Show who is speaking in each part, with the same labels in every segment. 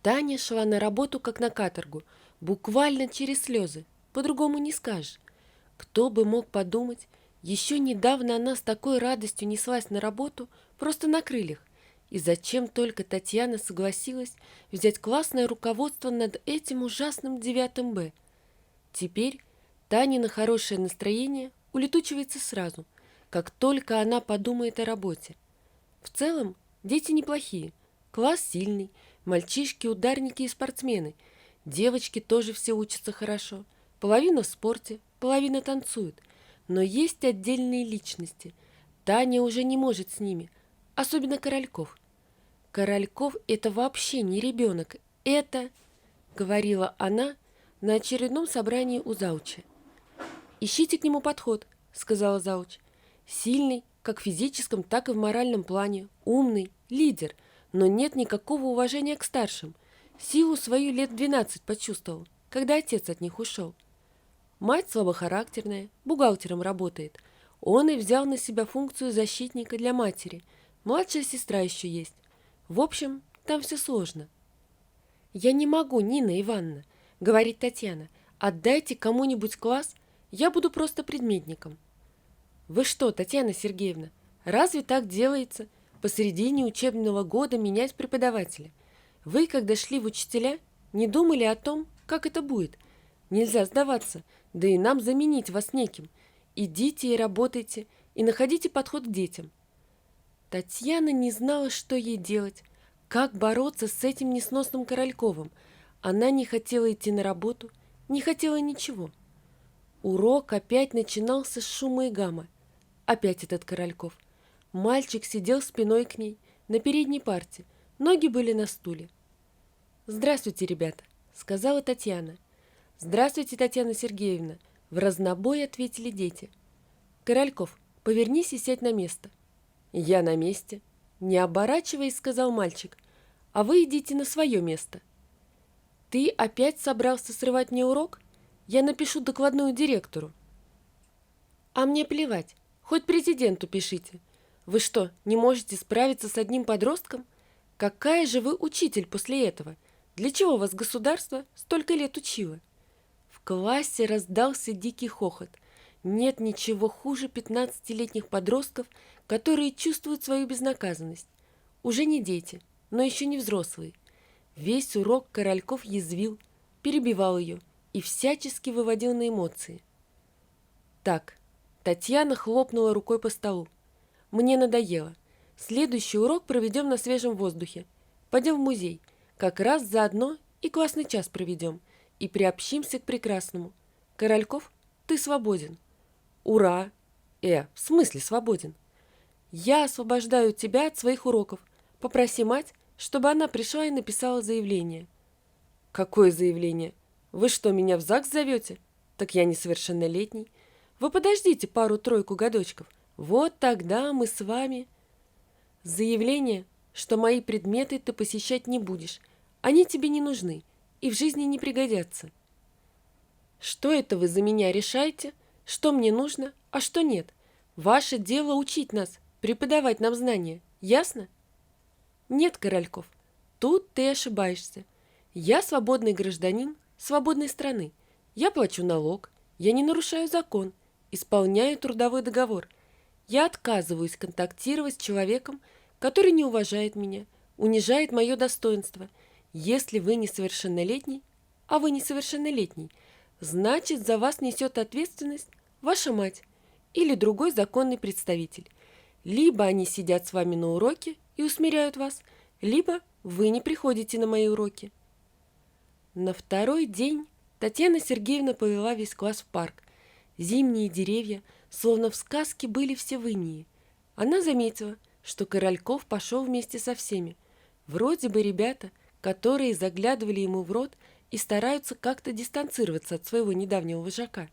Speaker 1: Таня шла на работу, как на каторгу, буквально через слезы, по-другому не скажешь. Кто бы мог подумать, еще недавно она с такой радостью неслась на работу, просто на крыльях. И зачем только Татьяна согласилась взять классное руководство над этим ужасным 9 Б? Теперь Танина хорошее настроение улетучивается сразу, как только она подумает о работе. В целом, дети неплохие, класс сильный, мальчишки, ударники и спортсмены. Девочки тоже все учатся хорошо. Половина в спорте, половина танцует. Но есть отдельные личности. Таня уже не может с ними, особенно Корольков. Корольков – это вообще не ребенок, это, говорила она на очередном собрании у зауча. «Ищите к нему подход», – сказала зауч. «Сильный, как в физическом, так и в моральном плане, умный, лидер, но нет никакого уважения к старшим. Силу свою лет 12 почувствовал, когда отец от них ушел. Мать слабохарактерная, бухгалтером работает. Он и взял на себя функцию защитника для матери. Младшая сестра еще есть. В общем, там все сложно». «Я не могу, Нина Ивановна», — говорит Татьяна. «Отдайте кому-нибудь класс, я буду просто предметником». «Вы что, Татьяна Сергеевна, разве так делается посредине учебного года менять преподавателя? Вы, когда шли в учителя, не думали о том, как это будет? Нельзя сдаваться, да и нам заменить вас неким. Идите и работайте, и находите подход к детям». Татьяна не знала, что ей делать, как бороться с этим несносным Корольковым. Она не хотела идти на работу, не хотела ничего. Урок опять начинался с шума и гамма. Опять этот Корольков. Мальчик сидел спиной к ней, на передней парте, ноги были на стуле. «Здравствуйте, ребята», — сказала Татьяна. «Здравствуйте, Татьяна Сергеевна», — в разнобой ответили дети. «Корольков, повернись и сядь на место». «Я на месте», — не оборачиваясь, сказал мальчик. «А вы идите на свое место». «Ты опять собрался срывать мне урок? Я напишу докладную директору». «А мне плевать. Хоть президенту пишите. Вы что, не можете справиться с одним подростком? Какая же вы учитель после этого? Для чего вас государство столько лет учило?» В классе раздался дикий хохот. Нет ничего хуже 15-летних подростков, которые чувствуют свою безнаказанность. Уже не дети, но еще не взрослые. Весь урок Корольков язвил, перебивал ее и всячески выводил на эмоции. «Так», — Татьяна хлопнула рукой по столу. «Мне надоело. Следующий урок проведем на свежем воздухе. Пойдем в музей. Как раз заодно и классный час проведем. И приобщимся к прекрасному. Корольков, ты свободен». «Ура!» в смысле свободен?» «Я освобождаю тебя от своих уроков. Попроси мать, чтобы она пришла и написала заявление». «Какое заявление? Вы что, меня в ЗАГС зовете? Так я несовершеннолетний. Вы подождите пару-тройку годочков. Вот тогда мы с вами...» «Заявление, что мои предметы ты посещать не будешь. Они тебе не нужны и в жизни не пригодятся». «Что это вы за меня решаете? Что мне нужно, а что нет? Ваше дело учить нас, преподавать нам знания. Ясно?» «Нет, Корольков, тут ты ошибаешься. Я свободный гражданин свободной страны. Я плачу налог, я не нарушаю закон, исполняю трудовой договор. Я отказываюсь контактировать с человеком, который не уважает меня, унижает мое достоинство. Если вы несовершеннолетний, а вы несовершеннолетний, значит, за вас несет ответственность ваша мать или другой законный представитель. Либо они сидят с вами на уроке и усмиряют вас, либо вы не приходите на мои уроки». На второй день Татьяна Сергеевна повела весь класс в парк. Зимние деревья, словно в сказке, были все в инии. Она заметила, что Корольков пошел вместе со всеми. Вроде бы ребята, которые заглядывали ему в рот и стараются как-то дистанцироваться от своего недавнего вожака.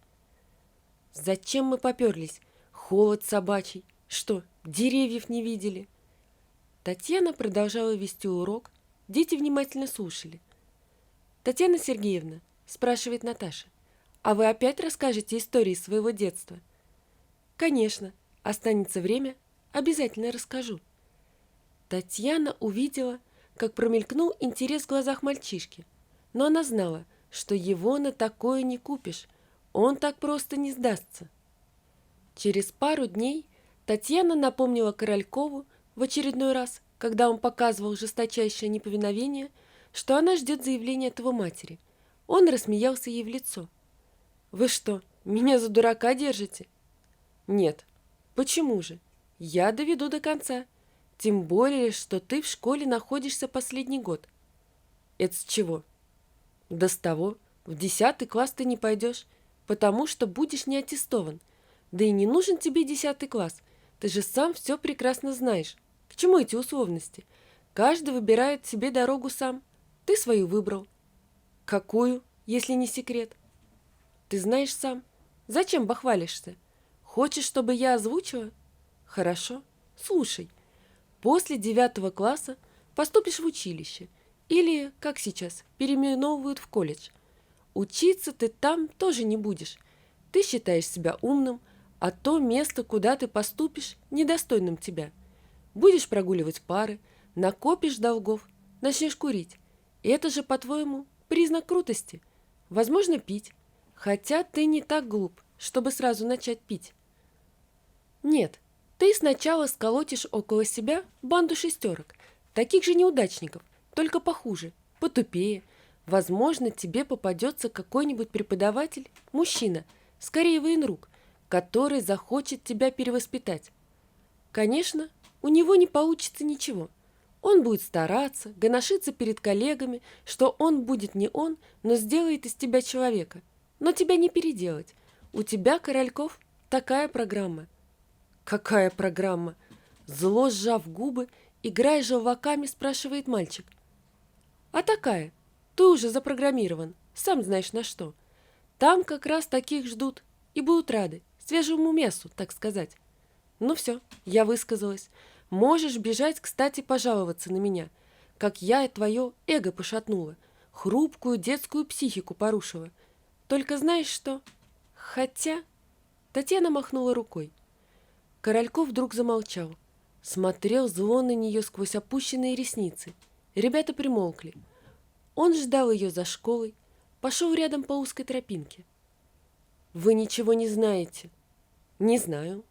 Speaker 1: «Зачем мы поперлись? Холод собачий. Что, деревьев не видели?» Татьяна продолжала вести урок. Дети внимательно слушали. «Татьяна Сергеевна», — спрашивает Наташа, «а вы опять расскажете истории своего детства?» «Конечно, останется время, обязательно расскажу». Татьяна увидела, как промелькнул интерес в глазах мальчишки. Но она знала, что его на такое не купишь, он так просто не сдастся. Через пару дней Татьяна напомнила Королькову в очередной раз, когда он показывал жесточайшее неповиновение, что она ждет заявления от его матери. Он рассмеялся ей в лицо. «Вы что, меня за дурака держите?» «Нет». «Почему же? Я доведу до конца. Тем более, что ты в школе находишься последний год». «Это с чего?» «Да с того. В 10 класс ты не пойдешь, потому что будешь не аттестован. Да и не нужен тебе 10 класс. Ты же сам все прекрасно знаешь. К чему эти условности? Каждый выбирает себе дорогу сам. Ты свою выбрал». «Какую, если не секрет?» «Ты знаешь сам. Зачем бахвалишься? Хочешь, чтобы я озвучила?» «Хорошо. Слушай. После 9 класса поступишь в училище. Или, как сейчас, переименовывают в колледж. Учиться ты там тоже не будешь. Ты считаешь себя умным, а то место, куда ты поступишь, недостойным тебя. Будешь прогуливать пары, накопишь долгов, начнешь курить. И это же, по-твоему, признак крутости. Возможно, пить. Хотя ты не так глуп, чтобы сразу начать пить. Нет, ты сначала сколотишь около себя банду шестерок, таких же неудачников, только похуже, потупее. Возможно, тебе попадется какой-нибудь преподаватель, мужчина, скорее военрук, который захочет тебя перевоспитать. Конечно, у него не получится ничего. Он будет стараться, гоношиться перед коллегами, что он будет не он, но сделает из тебя человека. Но тебя не переделать. У тебя, Корольков, такая программа. «Какая программа?» Зло сжав губы, играя желваками, спрашивает мальчик. «А такая. Ты уже запрограммирован. Сам знаешь на что. Там как раз таких ждут и будут рады. Свежему мясу, так сказать. Ну все, я высказалась. Можешь бежать, кстати, пожаловаться на меня. Как я твое эго пошатнула. Хрупкую детскую психику порушила. Только знаешь что? Хотя...» Татьяна махнула рукой. Корольков вдруг замолчал. Смотрел зло на нее сквозь опущенные ресницы. Ребята примолкли. Он ждал ее за школой, пошел рядом по узкой тропинке. «Вы ничего не знаете?» «Не знаю».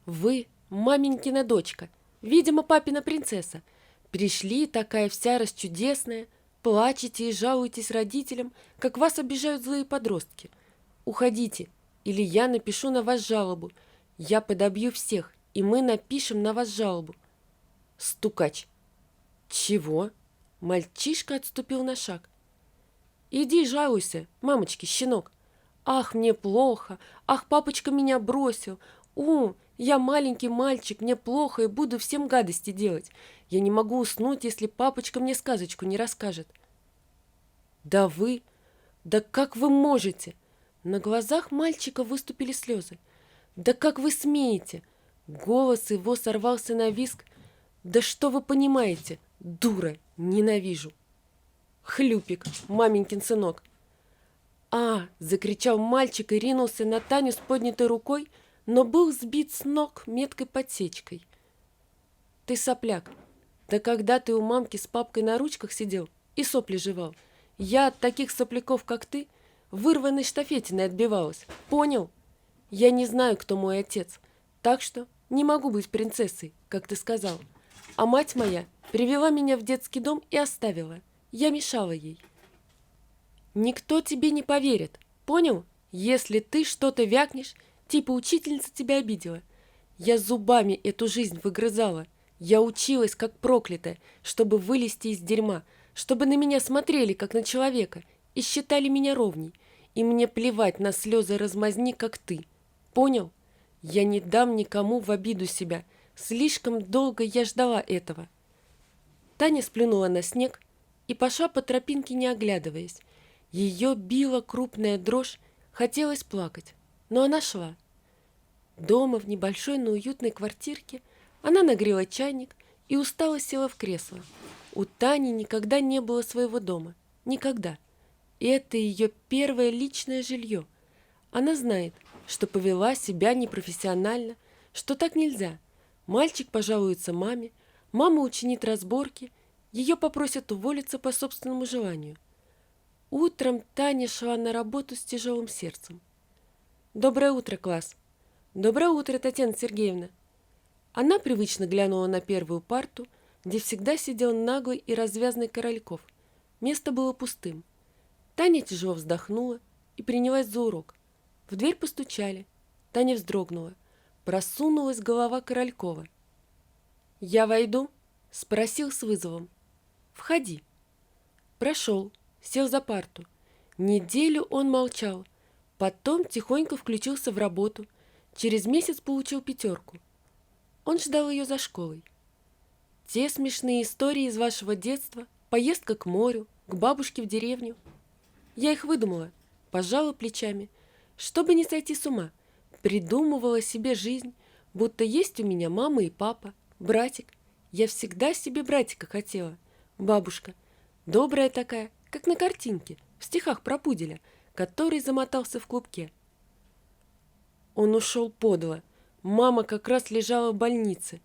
Speaker 1: «Вы маменькина дочка, видимо, папина принцесса. Пришли такая вся расчудесная, плачете и жалуетесь родителям, как вас обижают злые подростки. Уходите, или я напишу на вас жалобу. Я подобью всех, и мы напишем на вас жалобу». «Стукач». «Чего?» Мальчишка отступил на шаг. «Иди жалуйся, мамочки, щенок. Ах, мне плохо. Ах, папочка меня бросил. Я маленький мальчик, мне плохо, и буду всем гадости делать. Я не могу уснуть, если папочка мне сказочку не расскажет». «Да вы... Да как вы можете?» На глазах мальчика выступили слезы. «Да как вы смеете?» Голос его сорвался на визг. «Да что вы понимаете? Дура! Ненавижу!» «Хлюпик, маменькин сынок!» Закричал мальчик и ринулся на Таню с поднятой рукой, но был сбит с ног меткой подсечкой. «Ты сопляк! Да когда ты у мамки с папкой на ручках сидел и сопли жевал, я от таких сопляков, как ты, вырванной штафетиной отбивалась. Понял? Я не знаю, кто мой отец, так что не могу быть принцессой, как ты сказал. А мать моя привела меня в детский дом и оставила. Я мешала ей». «Никто тебе не поверит, понял? Если ты что-то вякнешь, типа учительница тебя обидела. Я зубами эту жизнь выгрызала. Я училась, как проклятая, чтобы вылезти из дерьма, чтобы на меня смотрели, как на человека, и считали меня ровней. И мне плевать на слезы размазни, как ты. Понял? Я не дам никому в обиду себя. Слишком долго я ждала этого». Таня сплюнула на снег и пошла по тропинке, не оглядываясь. Ее била крупная дрожь, хотелось плакать, но она шла. Дома, в небольшой, но уютной квартирке, она нагрела чайник и устало села в кресло. У Тани никогда не было своего дома. Никогда. И это ее первое личное жилье. Она знает, что повела себя непрофессионально, что так нельзя. Мальчик пожалуется маме, мама учинит разборки, ее попросят уволиться по собственному желанию. Утром Таня шла на работу с тяжелым сердцем. «Доброе утро, класс!» «Доброе утро, Татьяна Сергеевна!» Она привычно глянула на первую парту, где всегда сидел наглый и развязный Корольков. Место было пустым. Таня тяжело вздохнула и принялась за урок. В дверь постучали. Таня вздрогнула. Просунулась голова Королькова. «Я войду?» — спросил с вызовом. «Входи». Прошел, сел за парту. Неделю он молчал. Потом тихонько включился в работу. Через месяц получил 5. Он ждал ее за школой. «Те смешные истории из вашего детства, поездка к морю, к бабушке в деревню. Я их выдумала, пожала плечами, чтобы не сойти с ума. Придумывала себе жизнь, будто есть у меня мама и папа, братик. Я всегда себе братика хотела. Бабушка, добрая такая, как на картинке, в стихах про пуделя, который замотался в клубке». Он ушел подло. Мама как раз лежала в больнице.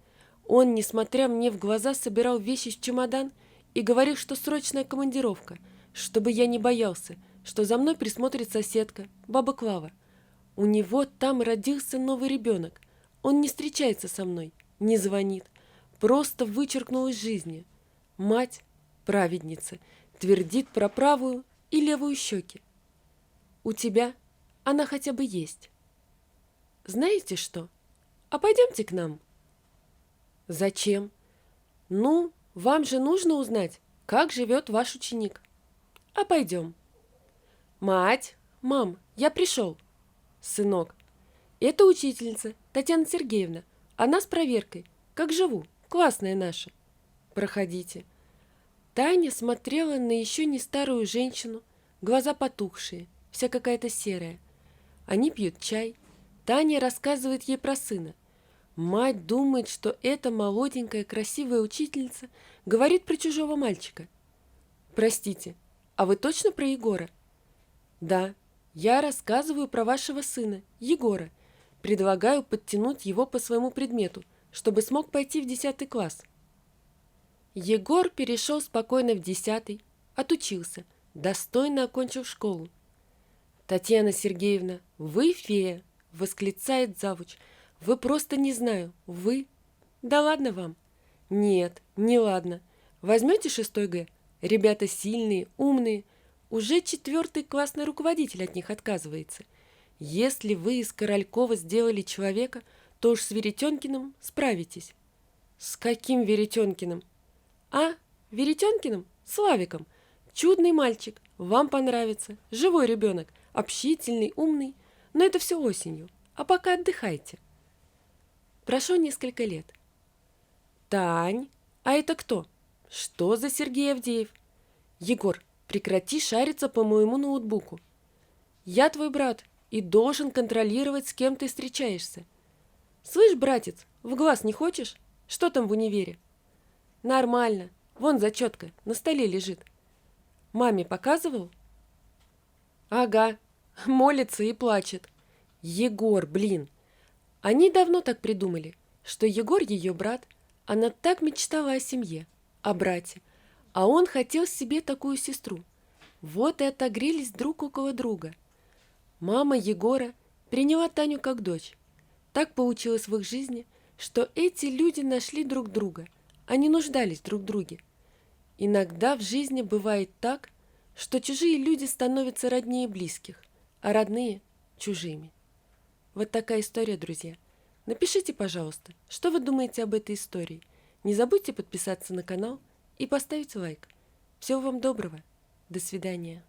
Speaker 1: Он, несмотря мне в глаза, собирал вещи в чемодан и говорил, что срочная командировка, чтобы я не боялся, что за мной присмотрит соседка, баба Клава. У него там родился новый ребенок. Он не встречается со мной, не звонит, просто вычеркнул из жизни. Мать, праведница, твердит про правую и левую щеки. У тебя она хотя бы есть. Знаете что? А пойдемте к нам. Зачем? Ну, вам же нужно узнать, как живет ваш ученик. А пойдем. Мать, мам, я пришел. Сынок, это учительница Татьяна Сергеевна. Она с проверкой. Как живу? Классная наша. Проходите. Таня смотрела на еще не старую женщину, глаза потухшие, вся какая-то серая. Они пьют чай. Таня рассказывает ей про сына. Мать думает, что эта молоденькая красивая учительница говорит про чужого мальчика. «Простите, а вы точно про Егора?» «Да, я рассказываю про вашего сына, Егора. Предлагаю подтянуть его по своему предмету, чтобы смог пойти в 10 класс». Егор перешел спокойно в 10, отучился, достойно окончил школу. «Татьяна Сергеевна, вы фея!» — восклицает завуч. «Вы просто не знаю. Вы...» «Да ладно вам». «Нет, не ладно. Возьмете 6 Г? Ребята сильные, умные. Уже 4 классный руководитель от них отказывается. Если вы из Королькова сделали человека, то уж с Веретенкиным справитесь». «С каким Веретенкиным?» «А, Веретенкиным? Славиком. Чудный мальчик. Вам понравится. Живой ребенок. Общительный, умный. Но это все осенью. А пока отдыхайте». Прошло несколько лет. «Тань, а это кто? Что за Сергей Авдеев?» «Егор, прекрати шариться по моему ноутбуку. Я твой брат и должен контролировать, с кем ты встречаешься. Слышь, братец, в глаз не хочешь? Что там в универе?» «Нормально. Вон зачетка, на столе лежит. Маме показывал?» «Ага, молится и плачет. Егор, блин!» Они давно так придумали, что Егор ее брат, она так мечтала о семье, о брате, а он хотел себе такую сестру. Вот и отогрелись друг около друга. Мама Егора приняла Таню как дочь. Так получилось в их жизни, что эти люди нашли друг друга, они нуждались друг в друге. Иногда в жизни бывает так, что чужие люди становятся роднее близких, а родные – чужими. Вот такая история, друзья. Напишите, пожалуйста, что вы думаете об этой истории. Не забудьте подписаться на канал и поставить лайк. Всего вам доброго. До свидания.